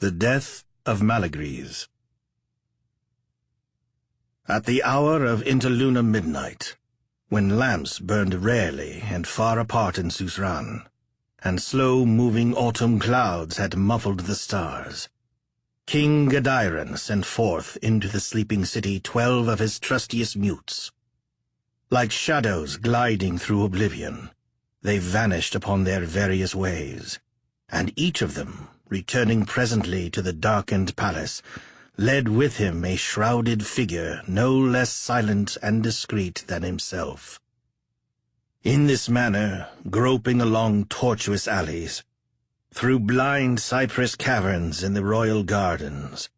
The Death of Malygris. At the hour of interlunar midnight, when lamps burned rarely and far apart in Suzerain, and slow-moving autumn clouds had muffled the stars, King Gadiron sent forth into the sleeping city 12 of his trustiest mutes. Like shadows gliding through oblivion, they vanished upon their various ways, and each of them, returning presently to the darkened palace, led with him a shrouded figure no less silent and discreet than himself. In this manner, groping along tortuous alleys, through blind cypress caverns in the royal gardens,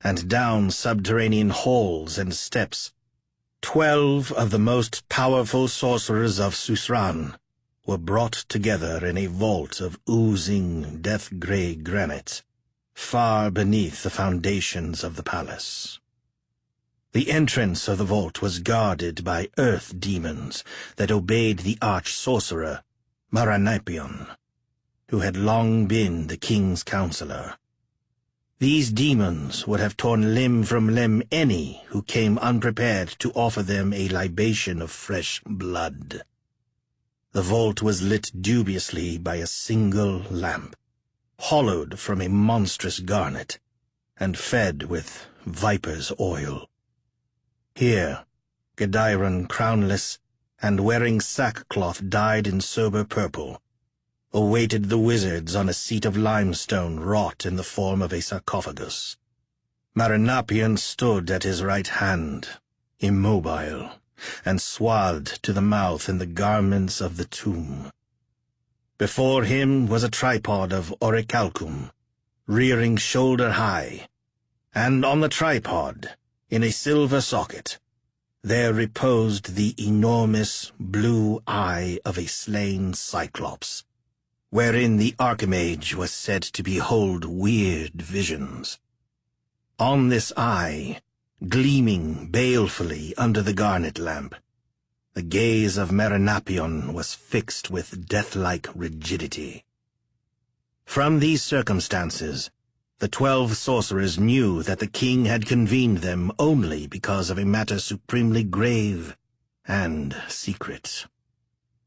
and down subterranean halls and steps, 12 of the most powerful sorcerers of Suzerain were brought together in a vault of oozing, death-gray granite, far beneath the foundations of the palace. The entrance of the vault was guarded by earth demons that obeyed the arch-sorcerer, Malygris, who had long been the king's counselor. These demons would have torn limb from limb any who came unprepared to offer them a libation of fresh blood. The vault was lit dubiously by a single lamp, hollowed from a monstrous garnet, and fed with viper's oil. Here, Gadiron, crownless, and wearing sackcloth dyed in sober purple, awaited the wizards on a seat of limestone wrought in the form of a sarcophagus. Malygris stood at his right hand, immobile, and swathed to the mouth in the garments of the tomb. Before him was a tripod of orichalcum, rearing shoulder-high, and on the tripod, in a silver socket, there reposed the enormous blue eye of a slain cyclops, wherein the archimage was said to behold weird visions. On this eye, gleaming balefully under the garnet lamp, the gaze of Malygris was fixed with death-like rigidity. From these circumstances, the 12 sorcerers knew that the king had convened them only because of a matter supremely grave and secret.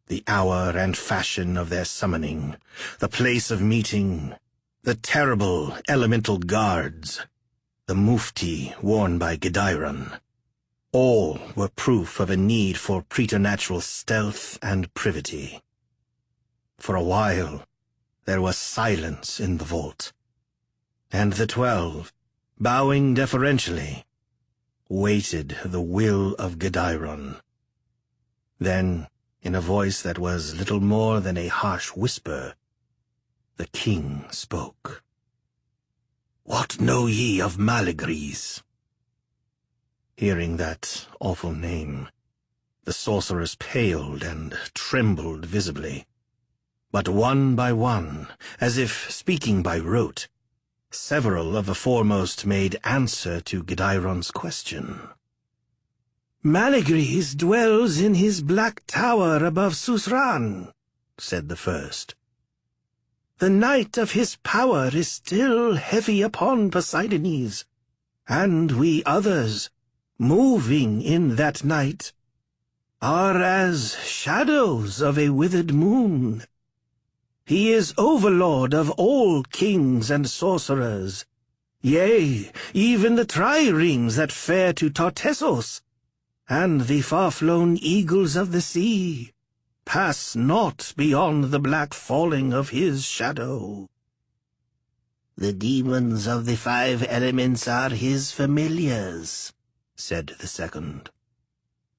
The hour and fashion of their summoning, the place of meeting, the terrible elemental guards, the mufti worn by Gadiron, all were proof of a need for preternatural stealth and privity. For a while, there was silence in the vault, and the 12, bowing deferentially, waited the will of Gadiron. Then, in a voice that was little more than a harsh whisper, the king spoke. "What know ye of Malygris?" Hearing that awful name, the sorcerers paled and trembled visibly. But one by one, as if speaking by rote, several of the foremost made answer to Gadiron's question. "Malygris dwells in his black tower above Suzerain," said the first. "The night of his power is still heavy upon Poseidonis, and we others, moving in that night, are as shadows of a withered moon. He is overlord of all kings and sorcerers, yea, even the trirings that fare to Tartessos, and the far-flown eagles of the sea pass not beyond the black falling of his shadow. The demons of the 5 elements are his familiars," said the second.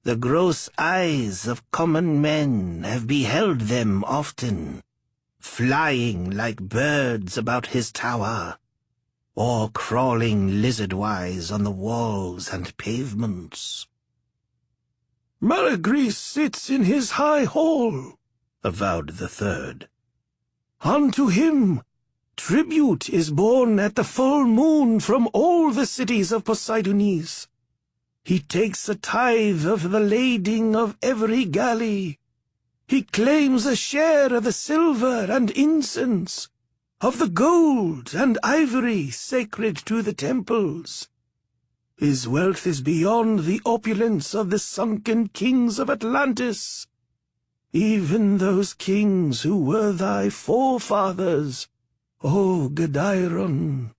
"The gross eyes of common men have beheld them often, flying like birds about his tower, or crawling lizard-wise on the walls and pavements." "Malygris sits in his high hall," avowed the third. "Unto him tribute is borne at the full moon from all the cities of Poseidonis. He takes a tithe of the lading of every galley. He claims a share of the silver and incense, of the gold and ivory sacred to the temples. His wealth is beyond the opulence of the sunken kings of Atlantis, even those kings who were thy forefathers, O Gedairon."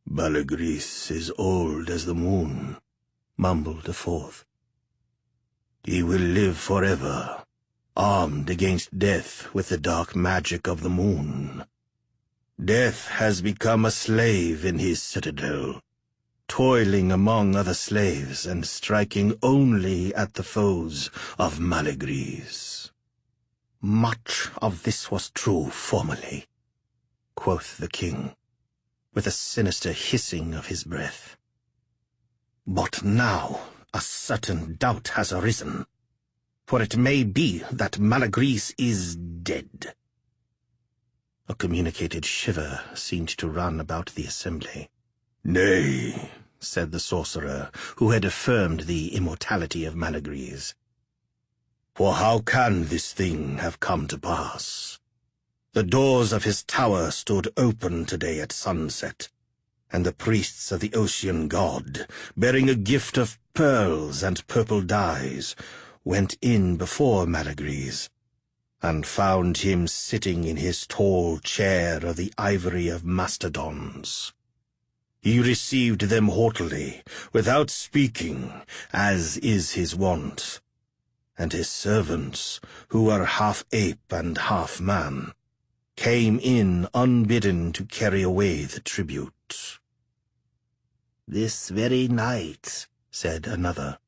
"Malygris is old as the moon," mumbled a fourth. "He will live forever, armed against death with the dark magic of the moon. Death has become a slave in his citadel, toiling among other slaves and striking only at the foes of Malygris." "Much of this was true formerly," quoth the king, with a sinister hissing of his breath. "But now a certain doubt has arisen, for it may be that Malygris is dead." A communicated shiver seemed to run about the assembly. "Nay," said the sorcerer, who had affirmed the immortality of Malygris. "For how can this thing have come to pass? The doors of his tower stood open today at sunset, and the priests of the ocean god, bearing a gift of pearls and purple dyes, went in before Malygris, and found him sitting in his tall chair of the ivory of mastodons. He received them haughtily, without speaking, as is his wont, and his servants, who were half ape and half man, came in unbidden to carry away the tribute." "This very night," said another,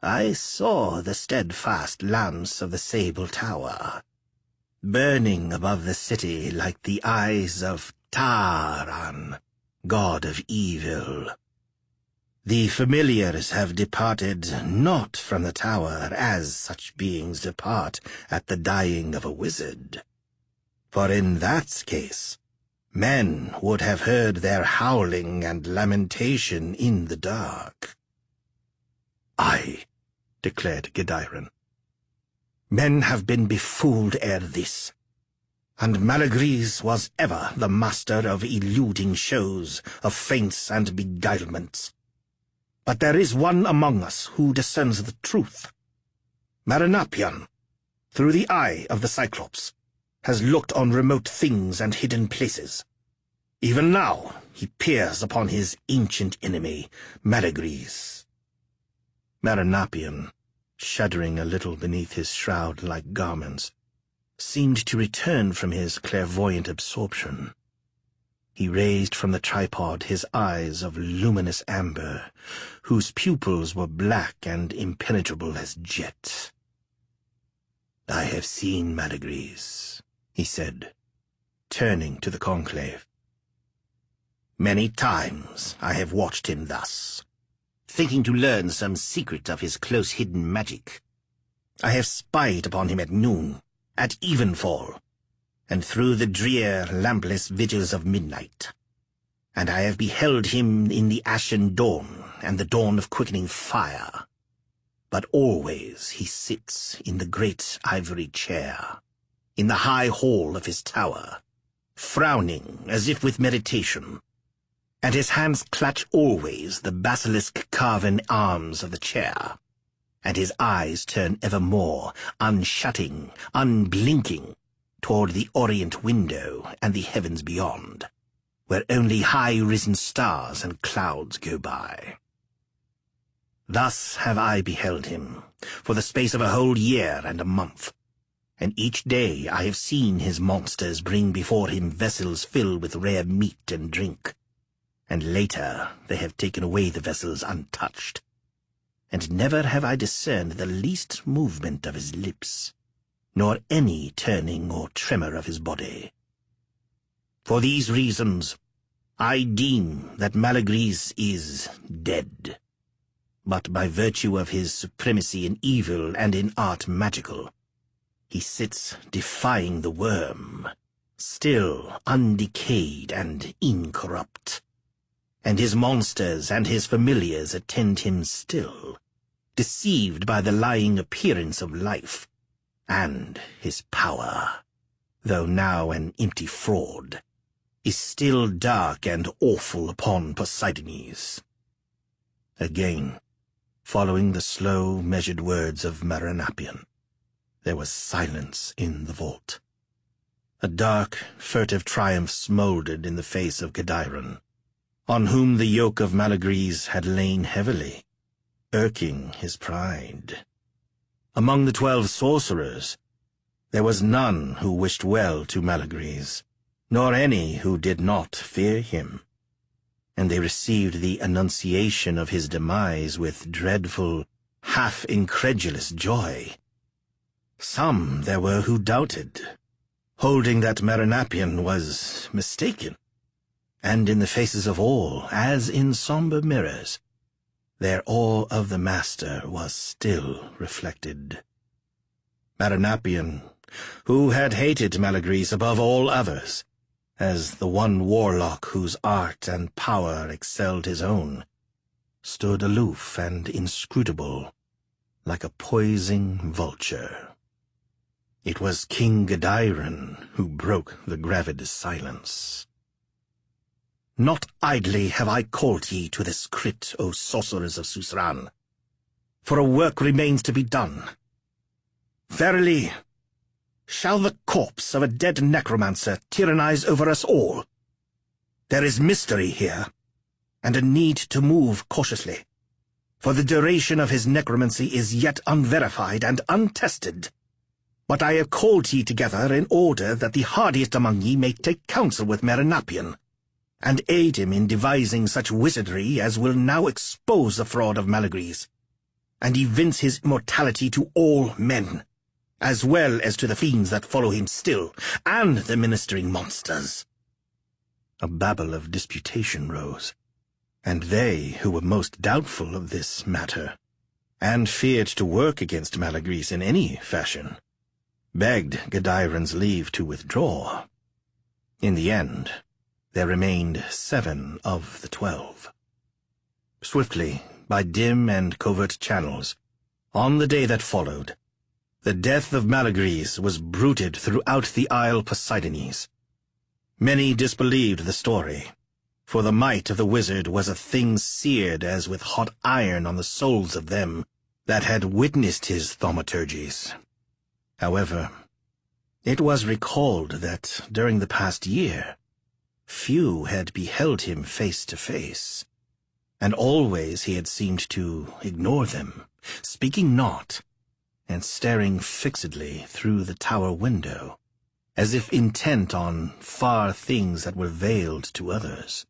"I saw the steadfast lamps of the Sable Tower, burning above the city like the eyes of Taran, god of evil. The familiars have departed not from the tower as such beings depart at the dying of a wizard. For in that case, men would have heard their howling and lamentation in the dark." "Aye," declared Gedairon. "Men have been befooled ere this, and Malygris was ever the master of eluding shows, of feints and beguilements. But there is one among us who discerns the truth. Marinapion, through the eye of the Cyclops, has looked on remote things and hidden places. Even now he peers upon his ancient enemy, Malygris." Marinapion, shuddering a little beneath his shroud-like garments, seemed to return from his clairvoyant absorption. He raised from the tripod his eyes of luminous amber, whose pupils were black and impenetrable as jet. "I have seen Malygris," he said, turning to the conclave. "Many times I have watched him thus, thinking to learn some secret of his close-hidden magic. I have spied upon him at noon, at evenfall, and through the drear, lampless vigils of midnight. And I have beheld him in the ashen dawn and the dawn of quickening fire. But always he sits in the great ivory chair, in the high hall of his tower, frowning as if with meditation, and his hands clutch always the basilisk-carven arms of the chair, and his eyes turn evermore, unshutting, unblinking, toward the orient window and the heavens beyond, where only high-risen stars and clouds go by. Thus have I beheld him, for the space of a whole year and a month, and each day I have seen his monsters bring before him vessels filled with rare meat and drink, and later they have taken away the vessels untouched, and never have I discerned the least movement of his lips, nor any turning or tremor of his body. For these reasons, I deem that Malygris is dead, but by virtue of his supremacy in evil and in art magical, he sits defying the worm, still undecayed and incorrupt, and his monsters and his familiars attend him still, deceived by the lying appearance of life and his power. though now an empty fraud, is still dark and awful upon Poseidones. Again, following the slow, measured words of Maranapian, there was silence in the vault. A dark, furtive triumph smoldered in the face of Gedairon, on whom the yoke of Malygris had lain heavily, irking his pride. Among the 12 sorcerers, there was none who wished well to Malygris, nor any who did not fear him, and they received the annunciation of his demise with dreadful, half-incredulous joy. Some there were who doubted, holding that Maranapian was mistaken, and in the faces of all, as in somber mirrors, their awe of the master was still reflected. Maranapian, who had hated Malygris above all others, as the one warlock whose art and power excelled his own, stood aloof and inscrutable, like a poising vulture. It was King Gedairon who broke the gravid silence. "Not idly have I called ye to this crypt, O sorcerers of Suzerain, for a work remains to be done. Verily, shall the corpse of a dead necromancer tyrannize over us all? There is mystery here, and a need to move cautiously, for the duration of his necromancy is yet unverified and untested. But I have called ye together in order that the hardiest among ye may take counsel with Maranapian, and aid him in devising such wizardry as will now expose the fraud of Malygris, and evince his immortality to all men, as well as to the fiends that follow him still, and the ministering monsters." A babble of disputation rose, and they who were most doubtful of this matter, and feared to work against Malygris in any fashion, begged Gedairon's leave to withdraw. In the end, there remained 7 of the 12. Swiftly, by dim and covert channels, on the day that followed, the death of Malygris was bruited throughout the Isle Poseidones. Many disbelieved the story, for the might of the wizard was a thing seared as with hot iron on the souls of them that had witnessed his thaumaturgies. However, it was recalled that during the past year, few had beheld him face to face, and always he had seemed to ignore them, speaking not, and staring fixedly through the tower window, as if intent on far things that were veiled to others.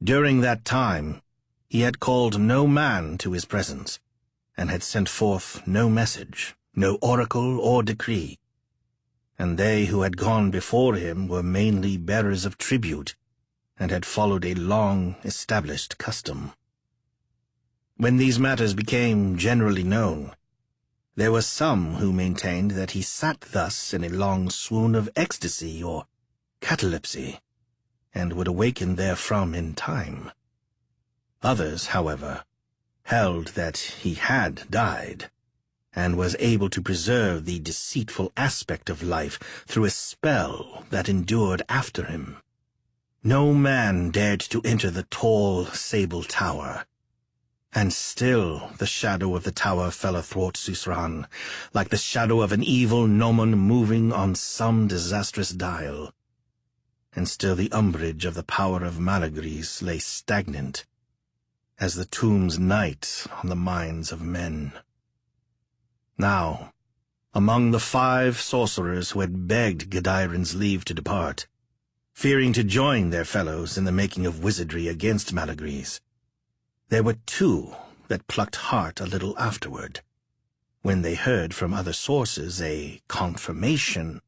During that time, he had called no man to his presence, and had sent forth no message, no oracle or decree, and they who had gone before him were mainly bearers of tribute, and had followed a long-established custom. When these matters became generally known, there were some who maintained that he sat thus in a long swoon of ecstasy or catalepsy, and would awaken therefrom in time. Others, however, held that he had died, and was able to preserve the deceitful aspect of life through a spell that endured after him. No man dared to enter the tall, sable tower, and still the shadow of the tower fell athwart Suzerain, like the shadow of an evil gnomon moving on some disastrous dial. And still the umbrage of the power of Malygris lay stagnant, as the tomb's night on the minds of men. Now, among the 5 sorcerers who had begged Gedairon's leave to depart, fearing to join their fellows in the making of wizardry against Malygris, there were 2 that plucked heart a little afterward, when they heard from other sources a confirmation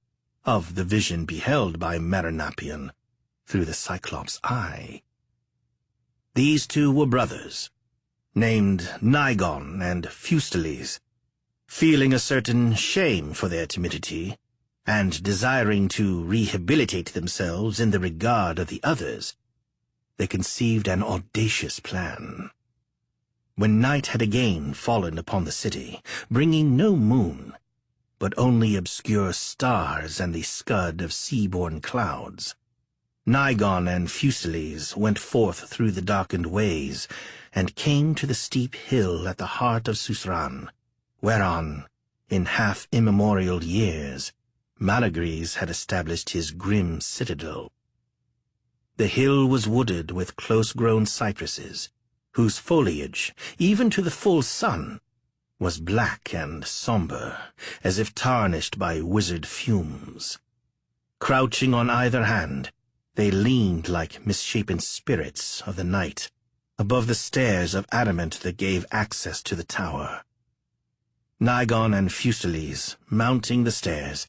of the vision beheld by Maranapian through the Cyclops' eye. These 2 were brothers, named Nigon and Fustiles. Feeling a certain shame for their timidity, and desiring to rehabilitate themselves in the regard of the others, they conceived an audacious plan. When night had again fallen upon the city, bringing no moon, but only obscure stars and the scud of sea-borne clouds. Nigon and Fuselies went forth through the darkened ways, and came to the steep hill at the heart of Susran, whereon, in half-immemorial years, Malygris had established his grim citadel. The hill was wooded with close-grown cypresses, whose foliage, even to the full sun, was black and somber, as if tarnished by wizard fumes. Crouching on either hand, they leaned like misshapen spirits of the night above the stairs of adamant that gave access to the tower. Nigon and Fuselies, mounting the stairs,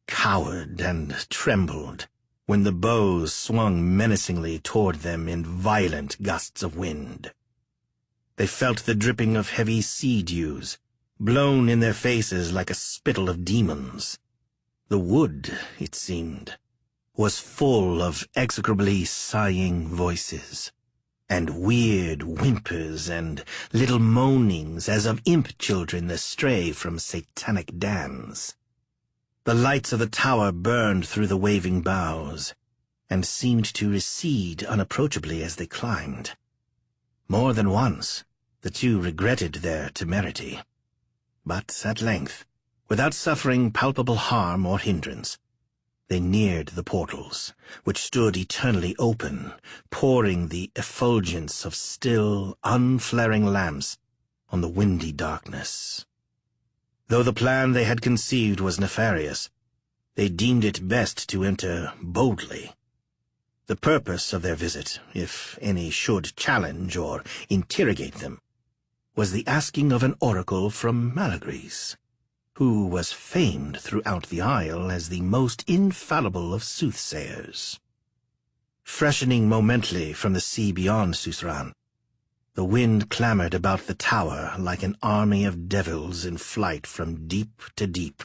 cowered and trembled when the bows swung menacingly toward them in violent gusts of wind. They felt the dripping of heavy sea dews, blown in their faces like a spittle of demons. The wood, it seemed, was full of execrably sighing voices, and weird whimpers and little moanings as of imp children astray from satanic dance. The lights of the tower burned through the waving boughs, and seemed to recede unapproachably as they climbed. More than once, the two regretted their temerity. But at length, without suffering palpable harm or hindrance, they neared the portals, which stood eternally open, pouring the effulgence of still, unflaring lamps on the windy darkness. Though the plan they had conceived was nefarious, they deemed it best to enter boldly. The purpose of their visit, if any should challenge or interrogate them, was the asking of an oracle from Malygris, who was famed throughout the isle as the most infallible of soothsayers. Freshening momently from the sea beyond Susran, the wind clamored about the tower like an army of devils in flight from deep to deep,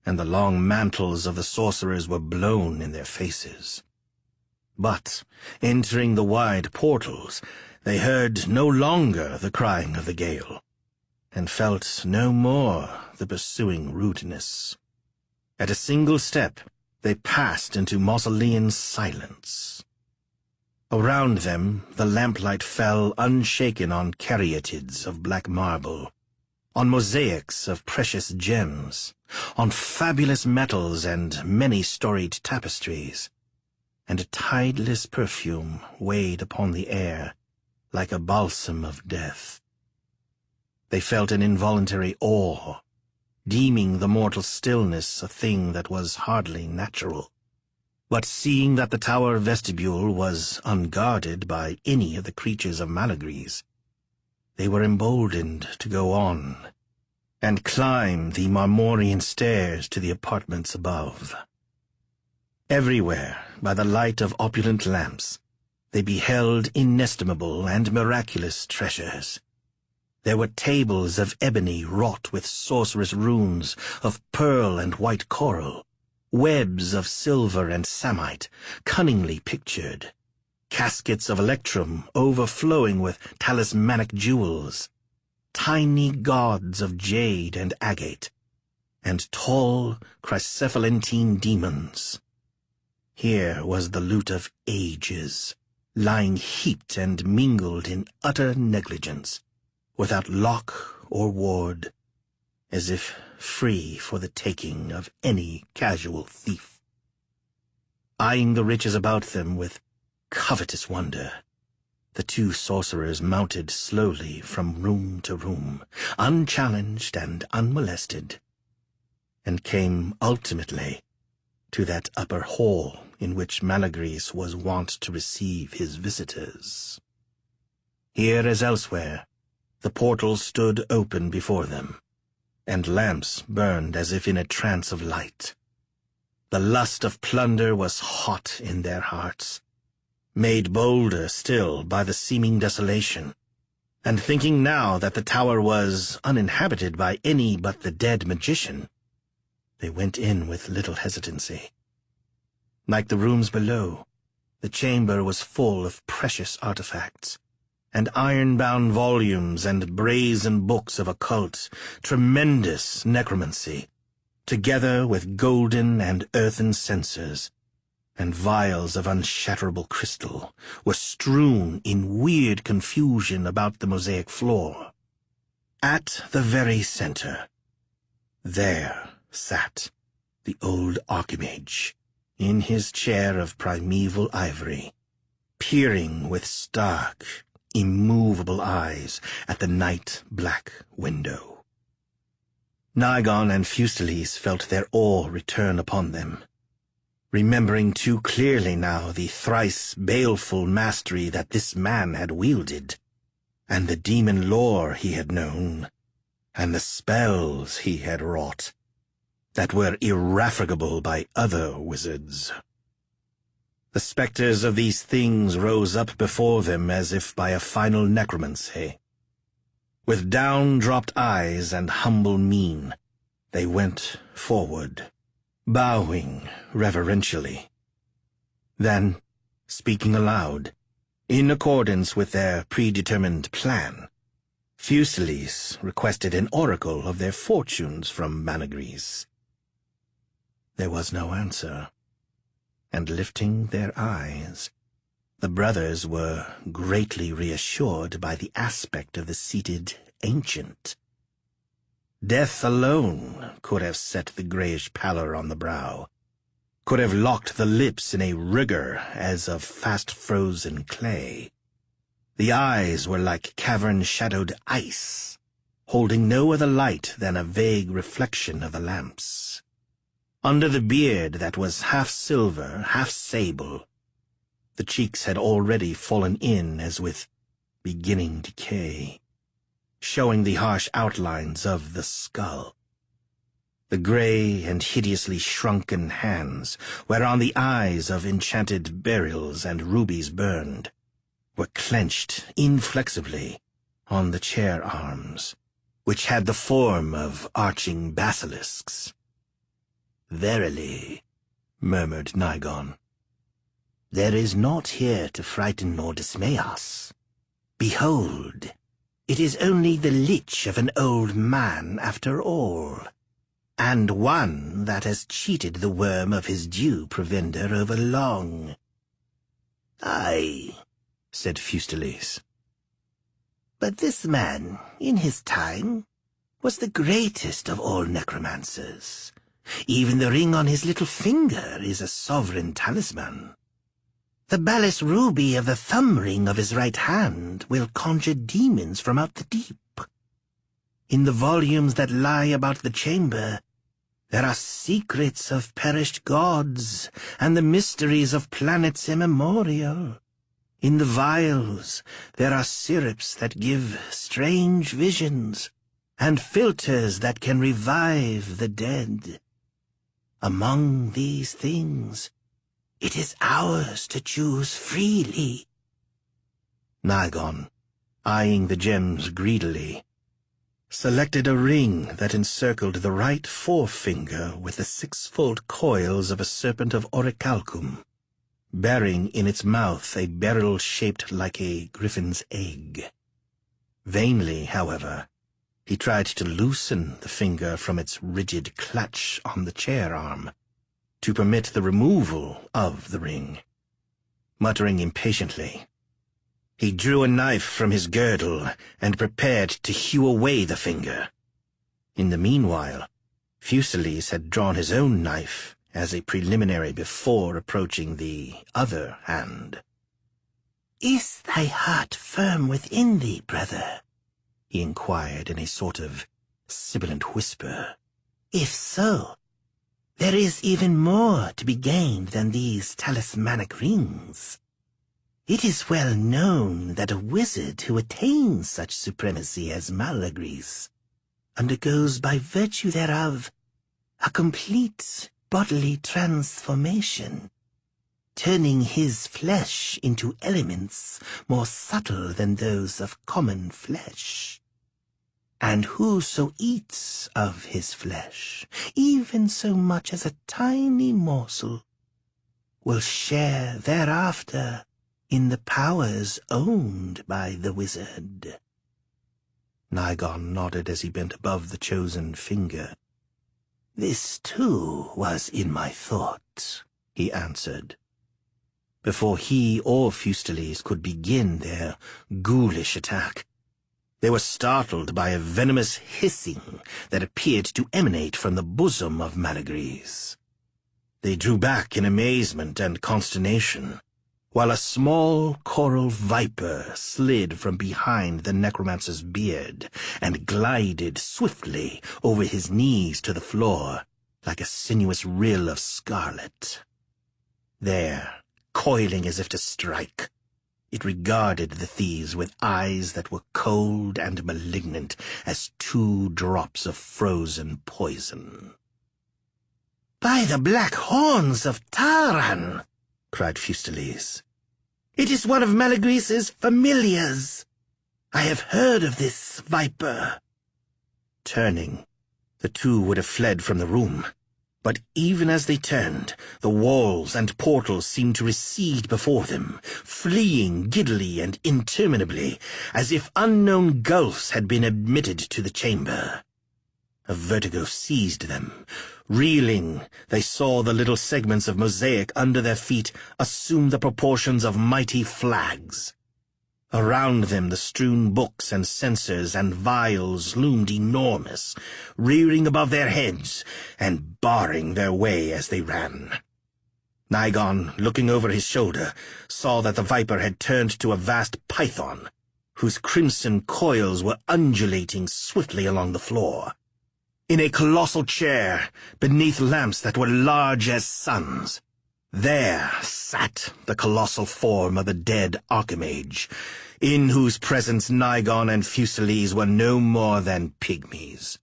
and the long mantles of the sorcerers were blown in their faces. But, entering the wide portals, they heard no longer the crying of the gale, and felt no more the pursuing rudeness. At a single step, they passed into mausolean silence. Around them, the lamplight fell unshaken on caryatids of black marble, on mosaics of precious gems, on fabulous metals and many-storied tapestries, and a tideless perfume weighed upon the air like a balsam of death. They felt an involuntary awe, deeming the mortal stillness a thing that was hardly natural. But seeing that the tower vestibule was unguarded by any of the creatures of Malygris, they were emboldened to go on, and climb the marmorean stairs to the apartments above. Everywhere, by the light of opulent lamps, they beheld inestimable and miraculous treasures. There were tables of ebony wrought with sorcerous runes of pearl and white coral, webs of silver and samite, cunningly pictured, caskets of electrum overflowing with talismanic jewels, tiny gods of jade and agate, and tall chrysophilantine demons. Here was the loot of ages, lying heaped and mingled in utter negligence, without lock or ward, as if free for the taking of any casual thief. Eyeing the riches about them with covetous wonder, the two sorcerers mounted slowly from room to room, unchallenged and unmolested, and came ultimately to that upper hall in which Malygris was wont to receive his visitors. Here, as elsewhere, the portals stood open before them, and lamps burned as if in a trance of light. The lust of plunder was hot in their hearts, made bolder still by the seeming desolation, and thinking now that the tower was uninhabited by any but the dead magician, they went in with little hesitancy. Like the rooms below, the chamber was full of precious artifacts, and iron-bound volumes and brazen books of occult, tremendous necromancy, together with golden and earthen censers, and vials of unshatterable crystal, were strewn in weird confusion about the mosaic floor. At the very center, there sat the old Archimage, in his chair of primeval ivory, peering with stark, immovable eyes at the night-black window. Nigon and Fuselies felt their awe return upon them, remembering too clearly now the thrice baleful mastery that this man had wielded, and the demon lore he had known, and the spells he had wrought, that were irrefragable by other wizards. The specters of these things rose up before them as if by a final necromancy. With down-dropped eyes and humble mien, they went forward, bowing reverentially. Then, speaking aloud, in accordance with their predetermined plan, Fuselies requested an oracle of their fortunes from Malygris. There was no answer, and lifting their eyes, the brothers were greatly reassured by the aspect of the seated ancient. Death alone could have set the grayish pallor on the brow, could have locked the lips in a rigor as of fast-frozen clay. The eyes were like cavern-shadowed ice, holding no other light than a vague reflection of the lamps. Under the beard that was half silver, half sable, the cheeks had already fallen in as with beginning decay, showing the harsh outlines of the skull. The gray and hideously shrunken hands, whereon the eyes of enchanted beryls and rubies burned, were clenched inflexibly on the chair arms, which had the form of arching basilisks. "Verily," murmured Nigon, "there is naught here to frighten or dismay us. Behold, it is only the lich of an old man after all, and one that has cheated the worm of his due provender over long." "Aye," said Fuselies, "but this man, in his time, was the greatest of all necromancers. Even the ring on his little finger is a sovereign talisman. The balanced ruby of the thumb ring of his right hand will conjure demons from out the deep. In the volumes that lie about the chamber, there are secrets of perished gods and the mysteries of planets immemorial. In the vials, there are syrups that give strange visions, and philters that can revive the dead. Among these things, it is ours to choose freely." Nigon, eyeing the gems greedily, selected a ring that encircled the right forefinger with the six-fold coils of a serpent of orichalcum, bearing in its mouth a beryl shaped like a griffin's egg. Vainly, however, he tried to loosen the finger from its rigid clutch on the chair arm, to permit the removal of the ring. Muttering impatiently, he drew a knife from his girdle and prepared to hew away the finger. In the meanwhile, Fuselies had drawn his own knife as a preliminary before approaching the other hand. "Is thy heart firm within thee, brother?" he inquired in a sort of sibilant whisper. "If so, there is even more to be gained than these talismanic rings. It is well known that a wizard who attains such supremacy as Malygris undergoes by virtue thereof a complete bodily transformation, turning his flesh into elements more subtle than those of common flesh. And whoso eats of his flesh, even so much as a tiny morsel, will share thereafter in the powers owned by the wizard." Nigon nodded as he bent above the chosen finger. "This, too, was in my thoughts," he answered. Before he or Fuselies could begin their ghoulish attack, they were startled by a venomous hissing that appeared to emanate from the bosom of Malygris. They drew back in amazement and consternation, while a small coral viper slid from behind the necromancer's beard and glided swiftly over his knees to the floor like a sinuous rill of scarlet. There, coiling as if to strike, it regarded the thieves with eyes that were cold and malignant as 2 drops of frozen poison. "By the black horns of Taran!" cried Fuselies. "It is one of Malygris's familiars. I have heard of this viper." Turning, the 2 would have fled from the room, but even as they turned, the walls and portals seemed to recede before them, fleeing giddily and interminably, as if unknown gulfs had been admitted to the chamber. A vertigo seized them. Reeling, they saw the little segments of mosaic under their feet assume the proportions of mighty flags. Around them the strewn books and censers and vials loomed enormous, rearing above their heads and barring their way as they ran. Nigon, looking over his shoulder, saw that the viper had turned to a vast python, whose crimson coils were undulating swiftly along the floor. In a colossal chair, beneath lamps that were large as suns, there sat the colossal form of the dead Archimage, in whose presence Nigon and Fuselies were no more than pygmies.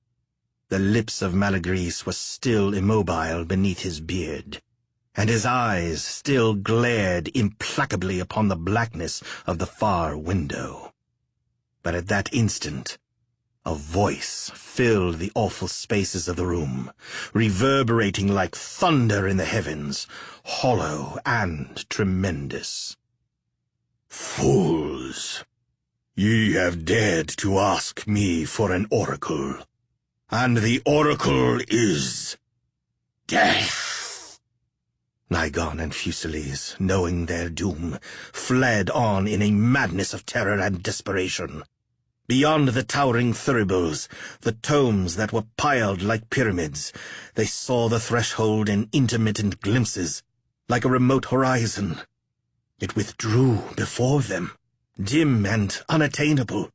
The lips of Malygris were still immobile beneath his beard, and his eyes still glared implacably upon the blackness of the far window. But at that instant, a voice filled the awful spaces of the room, reverberating like thunder in the heavens, hollow and tremendous. "Fools! Ye have dared to ask me for an oracle, and the oracle is death!" Nigon and Fuselies, knowing their doom, fled on in a madness of terror and desperation. Beyond the towering thuribles, the tomes that were piled like pyramids, they saw the threshold in intermittent glimpses, like a remote horizon. It withdrew before them, dim and unattainable.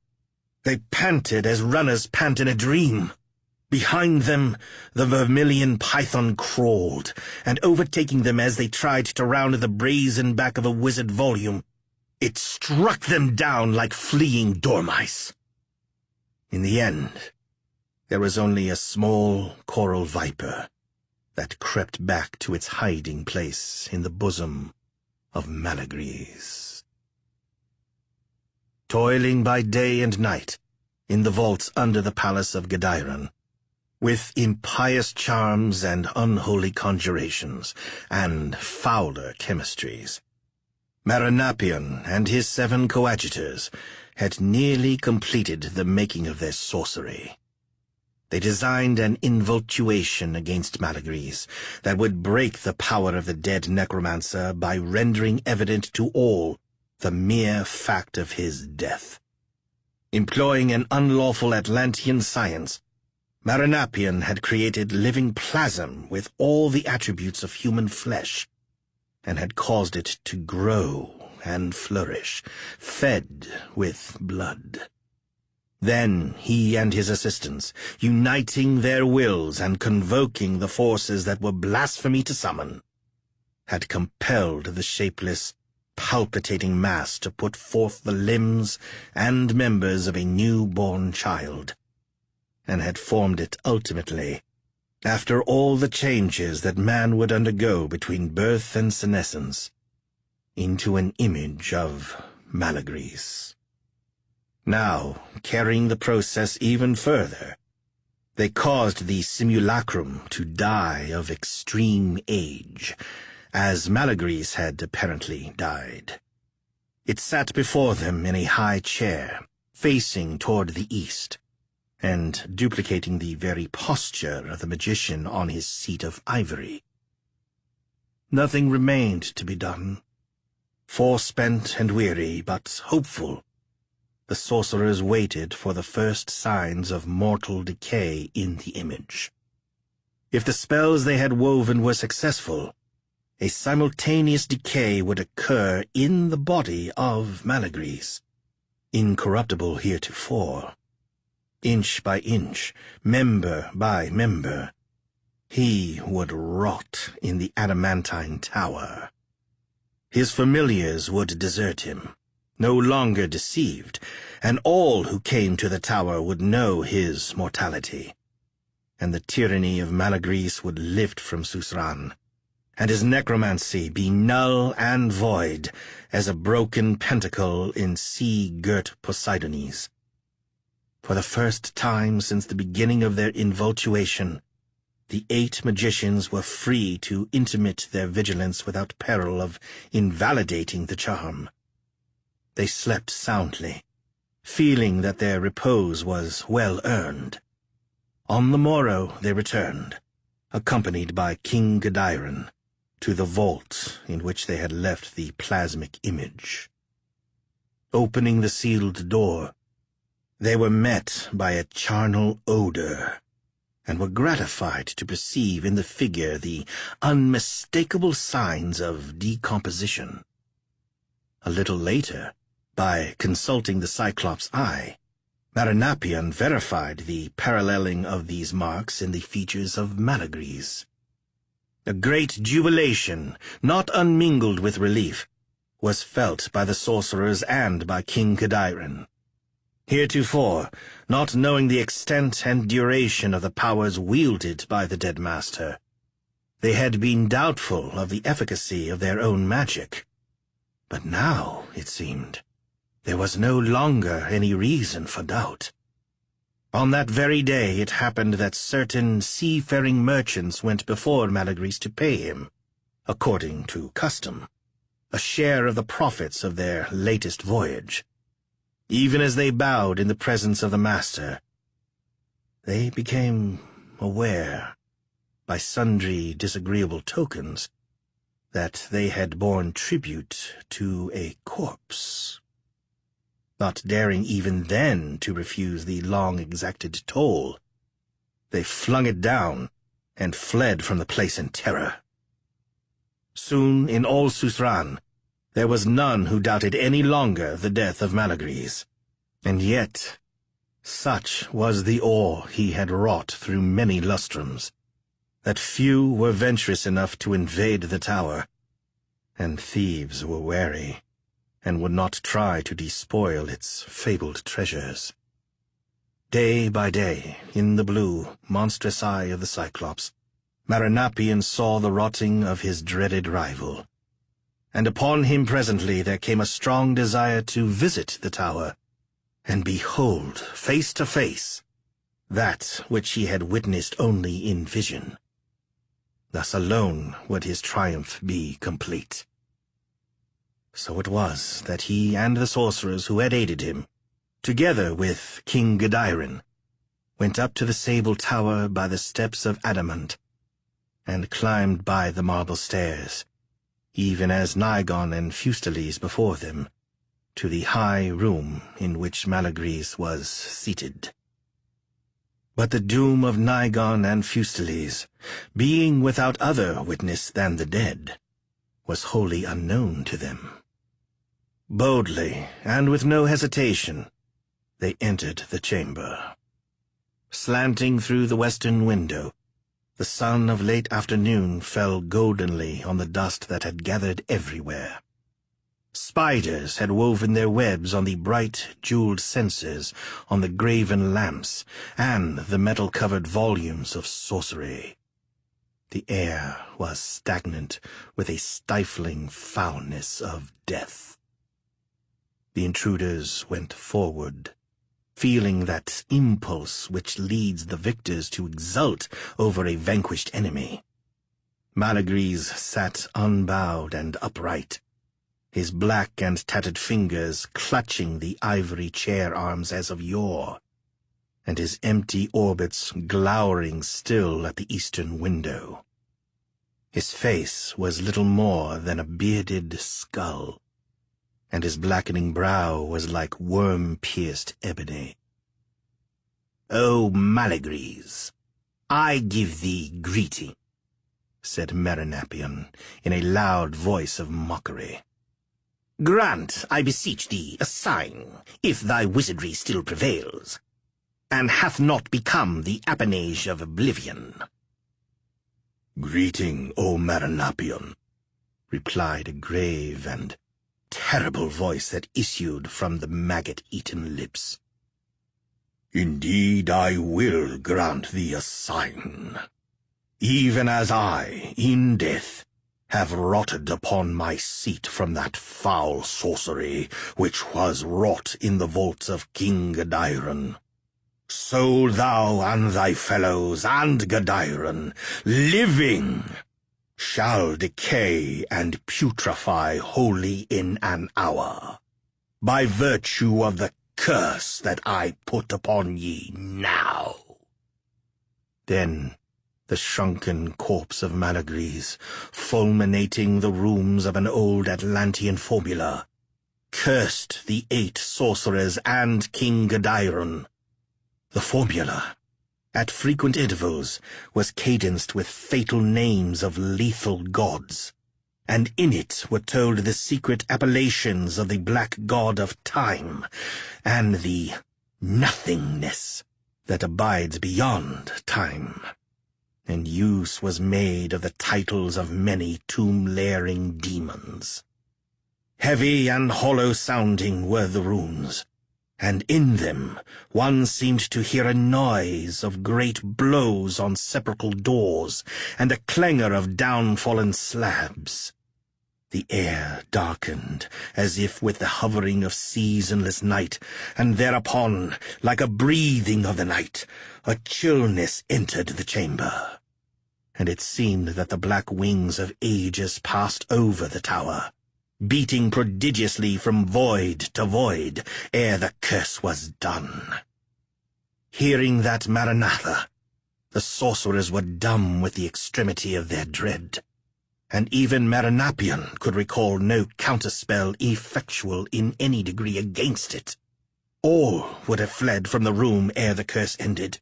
They panted as runners pant in a dream. Behind them, the vermilion python crawled, and overtaking them as they tried to round the brazen back of a wizard volume, it struck them down like fleeing dormice. In the end, there was only a small coral viper that crept back to its hiding place in the bosom of Malygris. Toiling by day and night in the vaults under the palace of Gedairon, with impious charms and unholy conjurations and fouler chemistries, Marinapion and his 7 coadjutors had nearly completed the making of their sorcery. They designed an involtuation against Malygris that would break the power of the dead necromancer by rendering evident to all the mere fact of his death. Employing an unlawful Atlantean science, Marinapion had created living plasm with all the attributes of human flesh, and had caused it to grow and flourish, fed with blood. Then he and his assistants, uniting their wills and convoking the forces that were blasphemy to summon, had compelled the shapeless, palpitating mass to put forth the limbs and members of a new-born child, and had formed it ultimately, after all the changes that man would undergo between birth and senescence, into an image of Malygris. Now, carrying the process even further, they caused the simulacrum to die of extreme age, as Malygris had apparently died. It sat before them in a high chair, facing toward the east, and duplicating the very posture of the magician on his seat of ivory. Nothing remained to be done. Forespent and weary, but hopeful, the sorcerers waited for the first signs of mortal decay in the image. If the spells they had woven were successful, a simultaneous decay would occur in the body of Malygris, incorruptible heretofore. Inch by inch, member by member, he would rot in the adamantine tower. His familiars would desert him, no longer deceived, and all who came to the tower would know his mortality. And the tyranny of Malygris would lift from Suzerain, and his necromancy be null and void as a broken pentacle in sea-girt Poseidonis. For the first time since the beginning of their invultuation, the 8 magicians were free to intermit their vigilance without peril of invalidating the charm. They slept soundly, feeling that their repose was well earned. On the morrow they returned, accompanied by King Godiron, to the vault in which they had left the plasmic image. Opening the sealed door, they were met by a charnel odor, and were gratified to perceive in the figure the unmistakable signs of decomposition. A little later, by consulting the Cyclops' eye, Marinapion verified the paralleling of these marks in the features of Malygris. A great jubilation, not unmingled with relief, was felt by the sorcerers and by King Godiron. Heretofore, not knowing the extent and duration of the powers wielded by the dead master, they had been doubtful of the efficacy of their own magic. But now, it seemed, there was no longer any reason for doubt. On that very day it happened that certain seafaring merchants went before Malygris to pay him, according to custom, a share of the profits of their latest voyage. Even as they bowed in the presence of the master, they became aware, by sundry disagreeable tokens, that they had borne tribute to a corpse. Not daring even then to refuse the long-exacted toll, they flung it down and fled from the place in terror. Soon, in all Suzerain, there was none who doubted any longer the death of Malygris. And yet, such was the awe he had wrought through many lustrums, that few were venturous enough to invade the tower, and thieves were wary, and would not try to despoil its fabled treasures. Day by day, in the blue, monstrous eye of the Cyclops, Marinapion saw the rotting of his dreaded rival, and upon him presently there came a strong desire to visit the tower, and behold, face to face, that which he had witnessed only in vision. Thus alone would his triumph be complete. So it was that he and the sorcerers who had aided him, together with King Godiron, went up to the sable tower by the steps of adamant, and climbed by the marble stairs, even as Nigon and Fuselies before them, to the high room in which Malygris was seated. But the doom of Nigon and Fuselies, being without other witness than the dead, was wholly unknown to them. Boldly, and with no hesitation, they entered the chamber. Slanting through the western window, the sun of late afternoon fell goldenly on the dust that had gathered everywhere. Spiders had woven their webs on the bright, jeweled censers, on the graven lamps, and the metal-covered volumes of sorcery. The air was stagnant with a stifling foulness of death. The intruders went forward, feeling that impulse which leads the victors to exult over a vanquished enemy. Malygris sat unbowed and upright, his black and tattered fingers clutching the ivory chair arms as of yore, and his empty orbits glowering still at the eastern window. His face was little more than a bearded skull, and his blackening brow was like worm-pierced ebony. "O Malygris, I give thee greeting," said Marinapion in a loud voice of mockery. "Grant, I beseech thee, a sign, if thy wizardry still prevails, and hath not become the appanage of oblivion." "Greeting, O Marinapion," replied a grave and terrible voice that issued from the maggot-eaten lips. "Indeed I will grant thee a sign, even as I, in death, have rotted upon my seat from that foul sorcery which was wrought in the vaults of King Gadairon. So thou and thy fellows and Gadairon, living, shall decay and putrefy wholly in an hour, by virtue of the curse that I put upon ye now." Then the shrunken corpse of Malygris, fulminating the rooms of an old Atlantean formula, cursed the 8 sorcerers and King Gadairon. The formula, at frequent intervals, was cadenced with fatal names of lethal gods, and in it were told the secret appellations of the black god of time, and the nothingness that abides beyond time. And use was made of the titles of many tomb-layering demons. Heavy and hollow-sounding were the runes, and in them one seemed to hear a noise of great blows on sepulchral doors, and a clangor of down-fallen slabs. The air darkened, as if with the hovering of seasonless night, and thereupon, like a breathing of the night, a chillness entered the chamber. And it seemed that the black wings of ages passed over the tower, beating prodigiously from void to void, ere the curse was done. Hearing that Maranatha, the sorcerers were dumb with the extremity of their dread, and even Marinapion could recall no counterspell effectual in any degree against it. All would have fled from the room ere the curse ended,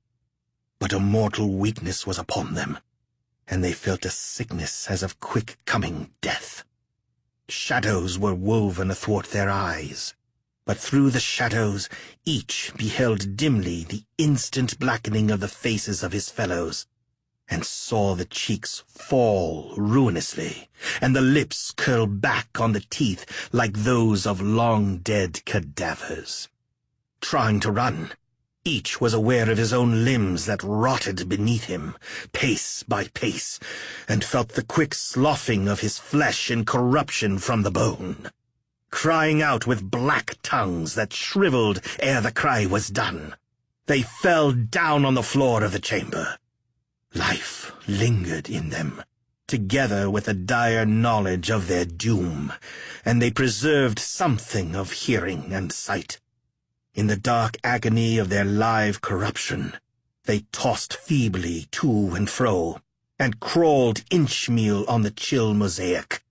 but a mortal weakness was upon them, and they felt a sickness as of quick-coming death. Shadows were woven athwart their eyes, but through the shadows each beheld dimly the instant blackening of the faces of his fellows, and saw the cheeks fall ruinously, and the lips curl back on the teeth like those of long-dead cadavers. Trying to run, each was aware of his own limbs that rotted beneath him, pace by pace, and felt the quick sloughing of his flesh in corruption from the bone. Crying out with black tongues that shriveled ere the cry was done, they fell down on the floor of the chamber. Life lingered in them, together with a dire knowledge of their doom, and they preserved something of hearing and sight. In the dark agony of their live corruption, they tossed feebly to and fro, and crawled inchmeal on the chill mosaic.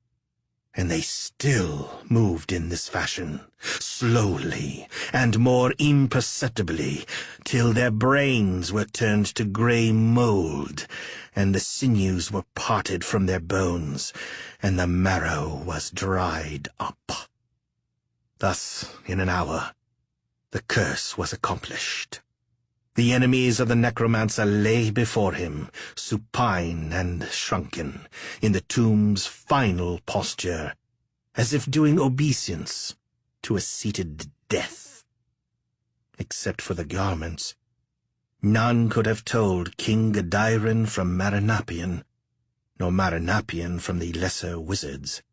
And they still moved in this fashion, slowly and more imperceptibly, till their brains were turned to grey mould, and the sinews were parted from their bones, and the marrow was dried up. Thus, in an hour, the curse was accomplished. The enemies of the necromancer lay before him, supine and shrunken, in the tomb's final posture, as if doing obeisance to a seated death. Except for the garments, none could have told King Gadairon from Marinapion, nor Marinapion from the lesser wizards.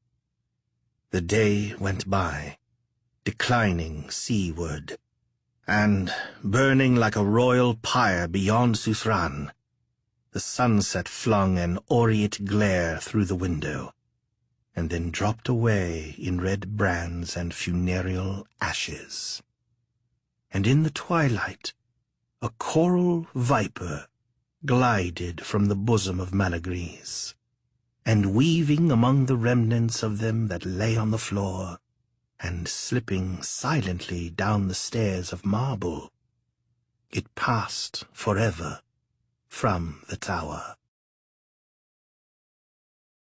The day went by, declining seaward, and, burning like a royal pyre beyond Suthran, the sunset flung an aureate glare through the window, and then dropped away in red brands and funereal ashes. And in the twilight, a coral viper glided from the bosom of Malygris, and weaving among the remnants of them that lay on the floor, and slipping silently down the stairs of marble, it passed forever from the tower.